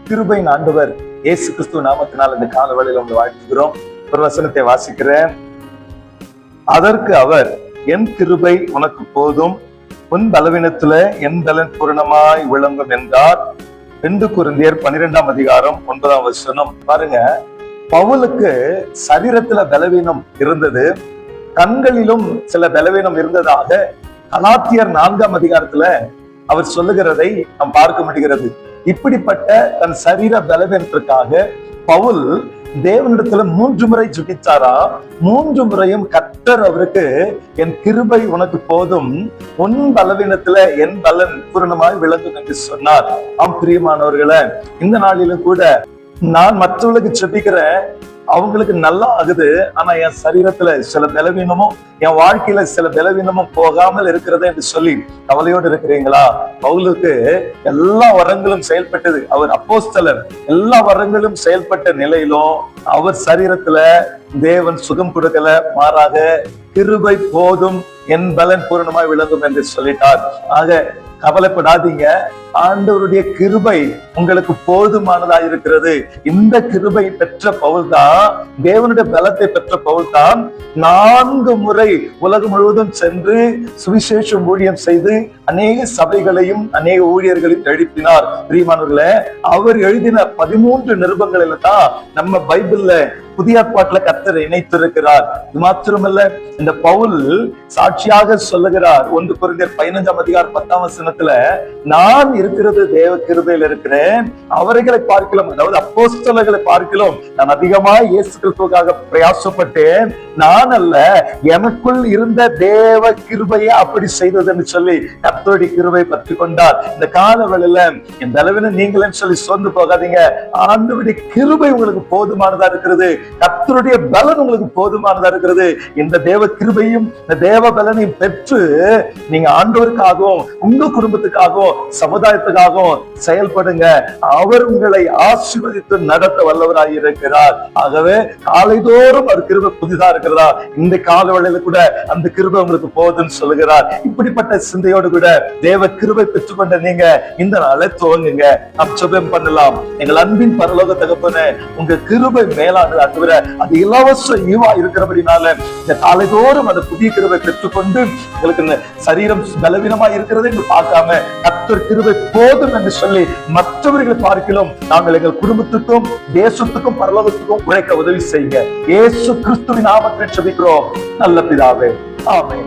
கிருபையின் ஆண்டவர் இயேசு கிறிஸ்துவ நாமத்தினால் இந்த காலவெளியில் உங்களை வாழ்த்துகிறோம். ஒரு வசனத்தை வாசிக்கிறேன். அதற்கு அவர், என் கிருபை உனக்கு போதும், உன் பலவீனத்துல என் பலன் பூரணமாய் விளங்கும் என்றார். 2 கொரிந்தியர் 12ஆம் அதிகாரம் 9ஆம் வசனம். பாருங்க, பவுலுக்கு சரீரத்துல பலவீனம் இருந்தது, கண்களிலும் சில பலவீனம் இருந்ததாக கலாத்தியர் 4ஆம் அதிகாரத்துல அவர் சொல்லுகிறதை நாம் பார்க்க முடிகிறது. இப்படிப்பட்ட தன் சரீர பலவீனத்திற்காக பவுல் தேவனிடத்துல 3 முறை ஜெபித்தாரா. 3 முறையும் கர்த்தர் அவருக்கு, என் கிருபை உனக்கு போதும், உன் பலவீனத்துல என் பலன் பூரணமாய் விளங்கும் என்று சொன்னார். ஆம் பிரியமானவர்களே, இந்த நாளிலும் கூட நான் மற்றவர்களுக்கு ஜெபிக்கிறேன், அவங்களுக்கு நல்லா ஆகுது, ஆனா என் சரீரத்துல சில பலவீனமும், என் வாழ்க்கையில சில பலவீனமும் போகாமல் இருக்கிறது என்று சொல்லி கவலையோடு இருக்கிறீங்களா? பவுலுக்கு எல்லா வரங்களும் செயல்பட்டது, அவர் அப்போஸ்தலர், எல்லா வரங்களும் செயல்பட்ட நிலையிலும் அவர் சரீரத்துல தேவன் சுகம் கொடுக்கல, மாறாக கிருபை போதும், என் பலன் பூரணமாய் விளங்கும் என்று சொல்லிட்டார். ஆக கவலைப்படாதீங்க, ஆண்டவருடைய கிருபை உங்களுக்கு போதுமானதா இருக்கிறது. இந்த கிருபை பெற்ற பவுல் தான், தேவனுடைய பலத்தை பெற்ற பவுல் தான் 4 முறை உலகம் முழுவதும் சென்று சுவிசேஷம் ஊழியம் செய்து அநேக சபைகளையும் அநேக ஊழியர்களையும் எழுப்பினார். பிரியமானவர்களே, அவர் எழுதின 13 நிருபங்களில தான் நம்ம பைபிள்ல புதிய ஏற்பாட்டுல கர்த்தர் இணைத்திருக்கிறார். இது மாத்திரமல்ல, இந்த பவுல் சாட்சியாக சொல்லுகிறார். 1 கொரிந்தியர் 15ஆம் அதிகாரம் 10ஆம் வசனத்துல, நான் இருக்கிறது தேவ கிருபையில் இருக்கிறேன், அவர்களை பார்க்கலாம், அதாவது அப்போஸ்தலர்களை பார்க்கலாம் நான் அதிகமாக இயேசு கிறிஸ்துவுக்காக பிரயாசப்பட்டேன், நான் அல்ல, எனக்குள் இருந்த தேவ கிருபையை அப்படி செய்ததுன்னு சொல்லி கர்த்தருடைய கிருபை பற்றி கொண்டார். இந்த காலவெளியில என் பலவீனம் நீங்களேன்னு சொல்லி சோர்ந்து போகாதீங்க. ஆண்டவருடைய கிருபை உங்களுக்கு போதுமானதா இருக்கிறது, கர்த்தருடைய பலன் உங்களுக்கு போதுமானதா இருக்கிறது. இந்த தேவ கிருபையும் இந்த தேவ பலனையும் பெற்று நீங்க ஆண்டவருக்காகவும் உங்க குடும்பத்துக்காகவும் சமுதாயத்துக்காகவும் செயல்படுங்க. அவர் உங்களை ஆசீர்வதித்து நடத்த வல்லவராய் இருக்கிறார். ஆகவே காலைதோறும் அவர் கிருபை புதிதா இருக்கிறதா, இந்த காலவெளியில கூட அந்த கிருபை உங்களுக்கு போதுன்னு சொல்லுகிறார். இப்படிப்பட்ட சிந்தையோடு கூட தேவ கிருபை பெற்றுக்கொண்ட நீங்க இந்த நாளை துவங்குங்க. நாம் ஜெபம் பண்ணலாம். எங்கள் அன்பின் பரலோக தகப்பனே, உங்க கிருபை மேலானதா தவிர அது இலவச ஈவா இருக்கிறபடினால இந்த காலைதோறும் அந்த புதிய கிருபை பெற்றுக்கொண்டு உங்களுக்கு சரீரம் பலவீனமா இருக்கிறது என்று பார்க்காம கர்த்தர் கிருபை போதும் என்று சொல்லி மற்றவர்களை பார்க்கலாம் நாங்கள் எங்கள் குடும்பத்துக்கும் தேசத்துக்கும் பரலோகத்துக்கும் உழைக்க உதவி செய்யுங்க. இயேசு கிறிஸ்துவின் நாமத்தில் ஜெபிக்கிறோம் நல்ல பிதாவே, ஆமென்.